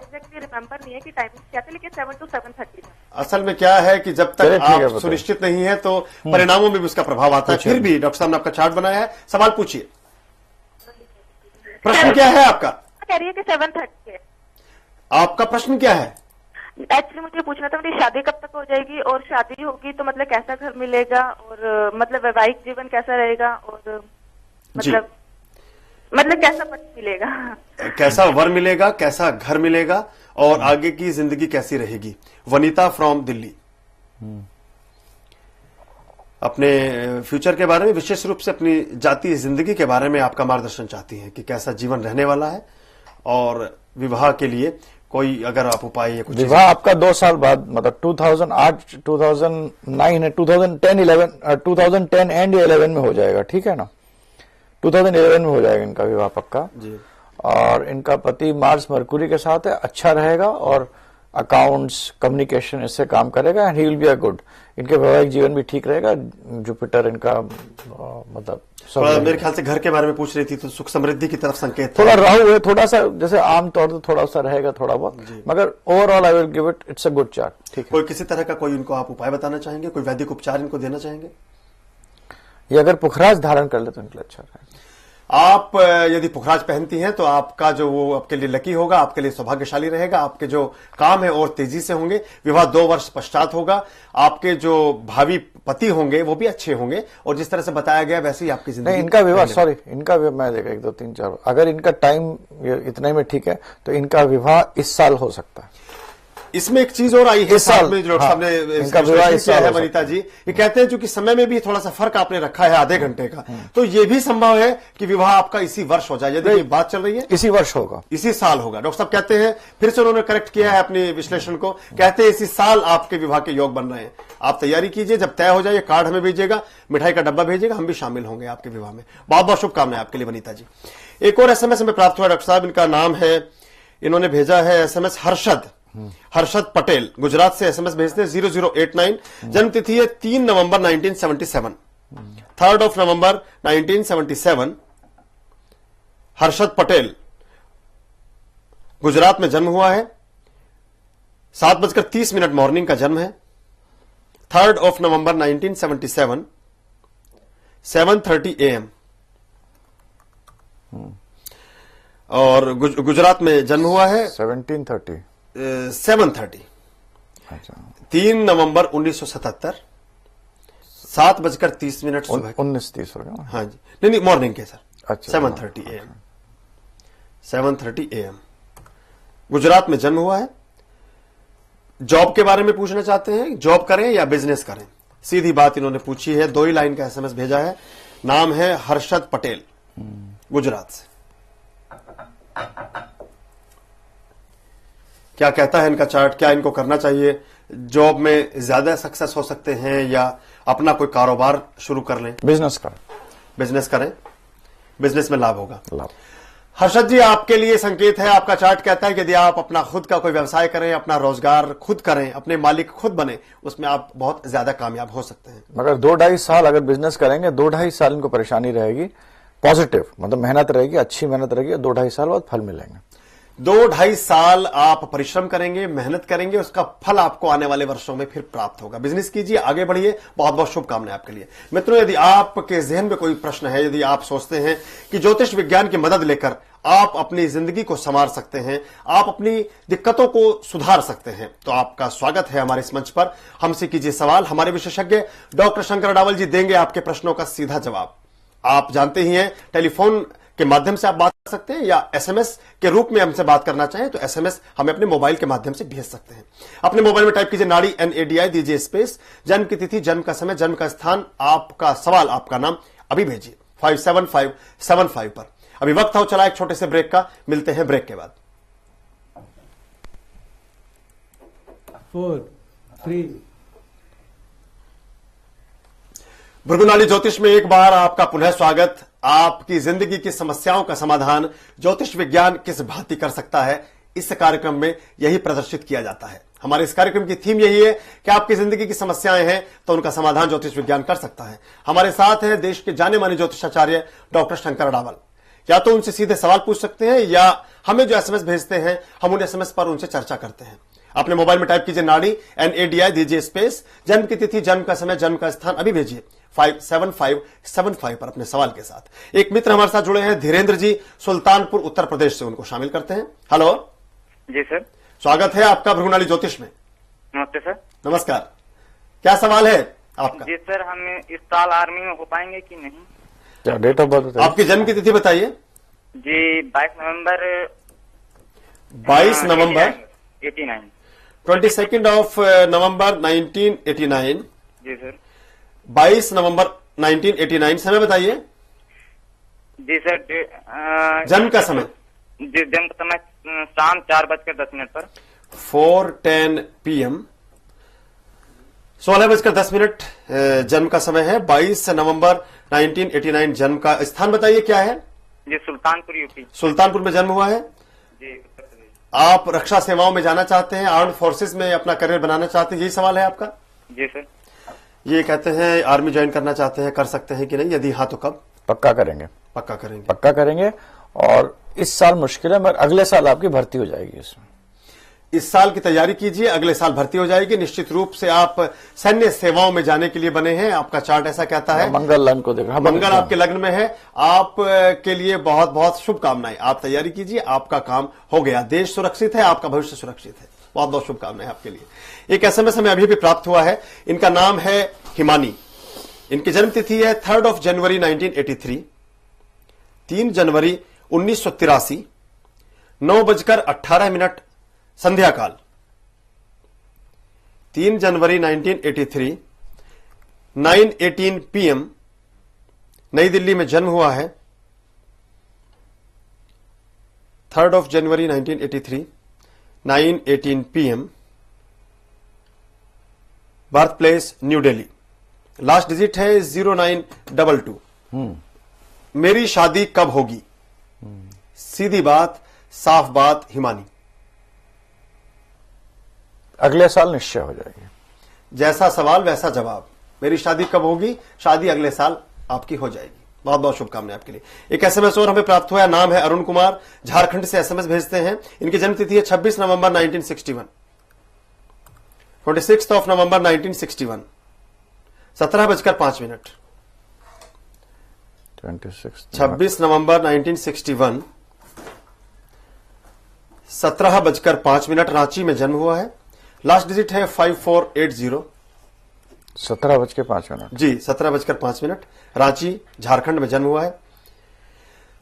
Exactly remember नहीं है कि टाइमिंग क्या था, लेकिन 7 to 7:30 था। असल में क्या है कि जब तक आप सुनिश्चित नहीं है तो परिणामों में भी उसका प्रभाव आता है। फिर भी डॉक्टर साहब ने आपका चार्ट बनाया है, सवाल पूछिए। प्रश्न क्या है आपका? कह रही है कि 7:30 है। आपका प्रश्न क्या है? एक्चुअली मुझे पूछना था मेरी शादी कब तक हो जाएगी, और शादी होगी तो मतलब कैसा घर मिलेगा, और मतलब वैवाहिक जीवन कैसा रहेगा, और मतलब कैसा पति मिलेगा, कैसा वर मिलेगा, कैसा घर मिलेगा, और आगे की जिंदगी कैसी रहेगी। वनीता फ्रॉम दिल्ली अपने फ्यूचर के बारे में, विशेष रूप से अपनी जातीय जिंदगी के बारे में आपका मार्गदर्शन चाहती हैं कि कैसा जीवन रहने वाला है, और विवाह के लिए कोई अगर आप उपाय या कुछ। विवाह आपका 2 साल बाद, मतलब 2008, 2009 है, 2010 एंड 11 में हो जाएगा, ठीक है ना। 2011 में हो जाएगा इनका विवाह पक्का जी। और इनका पति मार्स मरकुरी के साथ है, अच्छा रहेगा, और अकाउंट्स कम्युनिकेशन इससे काम करेगा, and he will be a good. इनके वैवाहिक जीवन भी ठीक रहेगा। जुपिटर इनका मतलब मेरे ख्याल से घर के बारे में पूछ रही थी, तो सुख समृद्धि की तरफ संकेत थोड़ा राहु है, थोड़ा सा जैसे आमतौर से थोड़ा सा रहेगा थोड़ा बहुत, मगर overall I will give it, it's a good chart. ठीक है। कोई किसी तरह का कोई इनको आप उपाय बताना चाहेंगे, कोई वैदिक उपचार इनको देना चाहेंगे? ये अगर पुखराज धारण कर ले तो इनके लिए अच्छा रहेगा। आप यदि पुखराज पहनती हैं तो आपका जो वो आपके लिए लकी होगा, आपके लिए सौभाग्यशाली रहेगा, आपके जो काम है और तेजी से होंगे। विवाह 2 वर्ष पश्चात होगा। आपके जो भावी पति होंगे वो भी अच्छे होंगे, और जिस तरह से बताया गया वैसे ही आपकी जिंदगी। नहीं, इनका विवाह, सॉरी, इनका विवाह मैं देखा 1 2 3 4, अगर इनका टाइम इतने में ठीक है तो इनका विवाह इस साल हो सकता है। इसमें एक चीज और आई है साथ में जो सामने इनका विवाह इस साल है वनिता जी। ये कहते हैं चूंकि समय में भी थोड़ा सा फर्क आपने रखा है आधे घंटे का, तो ये भी संभव है कि विवाह आपका इसी वर्ष हो जाए। यदि ये बात चल रही है इसी वर्ष होगा, इसी साल होगा। डॉक्टर साहब कहते हैं, फिर से उन्होंने करेक्ट किया है अपने विश्लेषण को, कहते हैं इसी साल आपके विवाह के योग बन रहे हैं। आप तैयारी कीजिए, जब तय हो जाए कार्ड हमें भेजिएगा, मिठाई का डब्बा भेजिएगा, हम भी शामिल होंगे आपके विवाह में। बहुत बहुत शुभकामनाएं आपके लिए वनिता जी। एक और एसएमएस में प्राप्त हुआ डॉक्टर साहब, इनका नाम है, इन्होंने भेजा है एसएमएस हर्षद पटेल, गुजरात से एसएमएस भेजते हैं 0089। जन्म तिथि है 3 नवंबर 1977, 3 नवंबर 1977। हर्षद पटेल गुजरात में जन्म हुआ है। 7:30 मॉर्निंग का जन्म है। 3 नवंबर 1977, 7:30 AM, और गुजरात में जन्म हुआ है। 7:30 3 नवंबर 1977, 7:30 सुबह। 19:30 हो गया। हाँ जी, नहीं मॉर्निंग के सर। अच्छा, 7:30 AM, 7:30 AM गुजरात में जन्म हुआ है। जॉब के बारे में पूछना चाहते हैं, जॉब करें या बिजनेस करें, सीधी बात इन्होंने पूछी है। 2 ही लाइन का एसएमएस भेजा है। नाम है हर्षद पटेल, गुजरात से। क्या कहता है इनका चार्ट, क्या इनको करना चाहिए? जॉब में ज्यादा सक्सेस हो सकते हैं या अपना कोई कारोबार शुरू कर लें? बिजनेस करें, बिजनेस में लाभ होगा। लाभ। हर्षद जी, आपके लिए संकेत है, आपका चार्ट कहता है कि यदि आप अपना खुद का कोई व्यवसाय करें, अपना रोजगार खुद करें, अपने मालिक खुद बने, उसमें आप बहुत ज्यादा कामयाब हो सकते हैं। मगर 2-2.5 साल अगर बिजनेस करेंगे, 2-2.5 साल इनको परेशानी रहेगी, पॉजिटिव मतलब मेहनत रहेगी, अच्छी मेहनत रहेगी, 2-2.5 साल बाद फल मिलेंगे। 2-2.5 साल आप परिश्रम करेंगे, मेहनत करेंगे, उसका फल आपको आने वाले वर्षों में फिर प्राप्त होगा। बिजनेस कीजिए, आगे बढ़िए। बहुत बहुत शुभकामनाएं आपके लिए। मित्रों, यदि आपके जहन में कोई प्रश्न है, यदि आप सोचते हैं कि ज्योतिष विज्ञान की मदद लेकर आप अपनी जिंदगी को संवार सकते हैं, आप अपनी दिक्कतों को सुधार सकते हैं, तो आपका स्वागत है हमारे इस मंच पर। हमसे कीजिए सवाल, हमारे विशेषज्ञ डॉक्टर शंकर अडावल जी देंगे आपके प्रश्नों का सीधा जवाब। आप जानते ही हैं, टेलीफोन के माध्यम से आप बात कर सकते हैं, या एसएमएस के रूप में हमसे बात करना चाहें तो एसएमएस हमें अपने मोबाइल के माध्यम से भेज सकते हैं। अपने मोबाइल में टाइप कीजिए नाड़ी NADI, दीजिए स्पेस, जन्म की तिथि, जन्म का समय, जन्म का स्थान, आपका सवाल, आपका नाम अभी भेजिए 57575 पर। अभी वक्त हो चला एक छोटे से ब्रेक का, मिलते हैं ब्रेक के बाद। 4, 3। भृगुनाली ज्योतिष में एक बार आपका पुनः स्वागत। आपकी जिंदगी की समस्याओं का समाधान ज्योतिष विज्ञान किस भांति कर सकता है, इस कार्यक्रम में यही प्रदर्शित किया जाता है। हमारे इस कार्यक्रम की थीम यही है कि आपकी जिंदगी की समस्याएं हैं तो उनका समाधान ज्योतिष विज्ञान कर सकता है। हमारे साथ हैं देश के जाने माने ज्योतिषाचार्य डॉक्टर शंकर अडावल। या तो उनसे सीधे सवाल पूछ सकते हैं या हमें जो एसएमएस भेजते हैं हम उन एसएमएस पर उनसे चर्चा करते हैं। अपने मोबाइल में टाइप कीजिए नाडी NADI, दीजिए स्पेस, जन्म की तिथि, जन्म का समय, जन्म का स्थान, अभी भेजिए 57575 पर अपने सवाल के साथ। एक मित्र हमारे साथ जुड़े हैं, धीरेन्द्र जी, सुल्तानपुर उत्तर प्रदेश से, उनको शामिल करते हैं। हेलो जी सर, स्वागत है आपका भृगुनाली ज्योतिष में। नमस्ते सर। नमस्कार, क्या सवाल है आपका? जी सर, हम इस साल आर्मी में हो पाएंगे कि नहीं? क्या डेट ऑफ बर्थ बताइए? आपकी जन्म की तिथि बताइए। जी 22 नवंबर 89 22 ऑफ नवंबर 1989। Ji sir. 22 नवंबर 1989, समय बताइए। जी सर, जन्म का समय? जी जन्म का समय शाम 4:10 पर। 4:10 PM, 16:10 जन्म का समय है। 22 नवंबर 1989 जन्म का स्थान बताइए क्या है? जी सुल्तानपुर, यूपी। सुल्तानपुर में जन्म हुआ है। जी उत्तर प्रदेश। आप रक्षा सेवाओं में जाना चाहते हैं, आर्म्ड फोर्सेस में अपना करियर बनाना चाहते हैं, यही सवाल है आपका? जी सर। ये कहते हैं आर्मी ज्वाइन करना चाहते हैं, कर सकते हैं कि नहीं? यदि हाँ तो कब? पक्का करेंगे। पक्का करेंगे। पक्का करेंगे। और इस साल मुश्किल है मगर अगले साल आपकी भर्ती हो जाएगी इसमें। इस साल की तैयारी कीजिए, अगले साल भर्ती हो जाएगी। निश्चित रूप से आप सैन्य सेवाओं में जाने के लिए बने हैं, आपका चार्ट ऐसा कहता है। मंगल लग्न को देखा, मंगल आपके लग्न में है, आप के लिए बहुत बहुत शुभकामनाएं। आप तैयारी कीजिए, आपका काम हो गया। देश सुरक्षित है, आपका भविष्य सुरक्षित है। बहुत बहुत शुभकामनाएं आपके लिए। एक एसएमएस हमें अभी भी प्राप्त हुआ है, इनका नाम है हिमानी। इनकी जन्म तिथि है 3 जनवरी 1983, 3 जनवरी 1983, 9:18 संध्या काल। 3 जनवरी 1983, 9:18 PM, नई दिल्ली में जन्म हुआ है। 3 जनवरी 1983, 9:18 PM, birth place new Delhi. Last digit है 0922। मेरी शादी कब होगी? सीधी बात, साफ बात हिमानी। अगले साल निश्चय हो जाएगी। जैसा सवाल वैसा जवाब। मेरी शादी कब होगी? शादी अगले साल आपकी हो जाएगी। बहुत बहुत शुभकामनाएं आपके लिए। एक एसएमएस और हमें प्राप्त हुआ है, नाम है अरुण कुमार, झारखंड से एसएमएस भेजते हैं। इनकी जन्म तिथि है 26 नवंबर 1961, 26 ऑफ नवंबर 1961, 17:05। 26 नवंबर 1961, 17:05 रांची में जन्म हुआ है। लास्ट डिजिट है 5480। 17:05 जी 17:05, रांची झारखंड में जन्म हुआ है।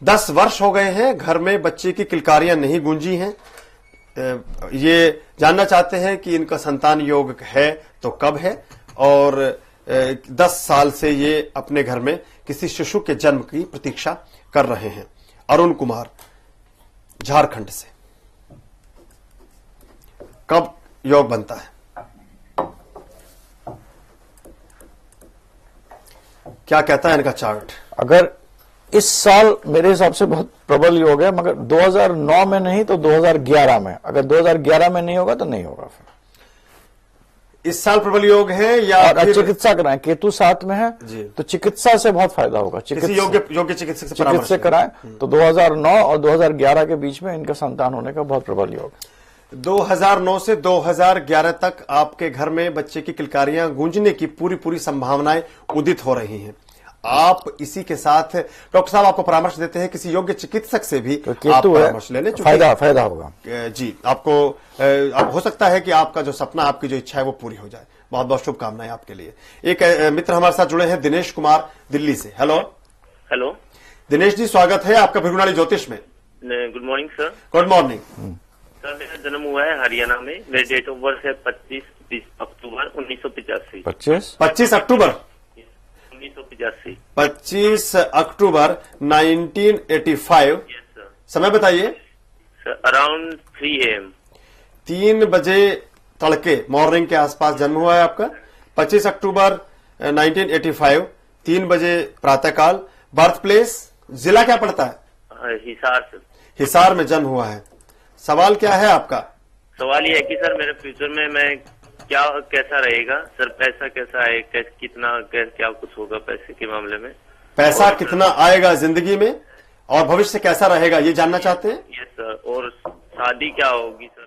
10 वर्ष हो गए हैं, घर में बच्चे की किलकारियां नहीं गूंजी हैं। ये जानना चाहते हैं कि इनका संतान योग है तो कब है, और 10 साल से ये अपने घर में किसी शिशु के जन्म की प्रतीक्षा कर रहे हैं। अरुण कुमार, झारखंड से। कब योग बनता है? क्या कहता है इनका चार्ट? अगर इस साल मेरे हिसाब से बहुत प्रबल योग है, मगर 2009 में नहीं तो 2011 में। अगर 2011 में नहीं होगा तो नहीं होगा। फिर इस साल प्रबल योग है या और चिकित्सा कराएं, केतु 7 में है जी, तो चिकित्सा से बहुत फायदा होगा। योग्य चिकित्सक से कराएं तो 2009 और 2011 के बीच में इनका संतान होने का बहुत प्रबल योग है। 2009 से 2011 तक आपके घर में बच्चे की किलकारियां गूंजने की पूरी संभावनाएं उदित हो रही हैं। आप इसी के साथ डॉक्टर साहब आपको परामर्श देते हैं किसी योग्य चिकित्सक से भी तो आप परामर्श ले लें। फायदा होगा जी। आपको हो सकता है कि आपका जो सपना, आपकी जो इच्छा है वो पूरी हो जाए। बहुत बहुत शुभकामनाएं आपके लिए। एक मित्र हमारे साथ जुड़े हैं, दिनेश कुमार, दिल्ली से। हेलो दिनेश जी, स्वागत है आपका भृगुनाली ज्योतिष में। Good morning sir. Good morning sir. मेरा जन्म हुआ है हरियाणा में। मेरी डेट ऑफ बर्थ है 25 अक्टूबर 1985। 25 अक्टूबर 1985। 25 अक्टूबर 1985। Yes sir. समय बताइए। Sir around 3 AM। 3 बजे तड़के, मॉर्निंग के आसपास जन्म हुआ है आपका। 25 अक्टूबर 1985, 3 बजे प्रातःकाल। बर्थ प्लेस, जिला क्या पड़ता है? हिसार सर। हिसार में जन्म हुआ है। सवाल क्या है आपका? सवाल ये है कि सर मेरे फ्यूचर में मैं कैसा रहेगा सर? पैसा कैसा है, कितना क्या कुछ होगा पैसे के मामले में? पैसा कितना आएगा जिंदगी में, और भविष्य कैसा रहेगा ये जानना चाहते हैं? Yes sir. और शादी क्या होगी सर?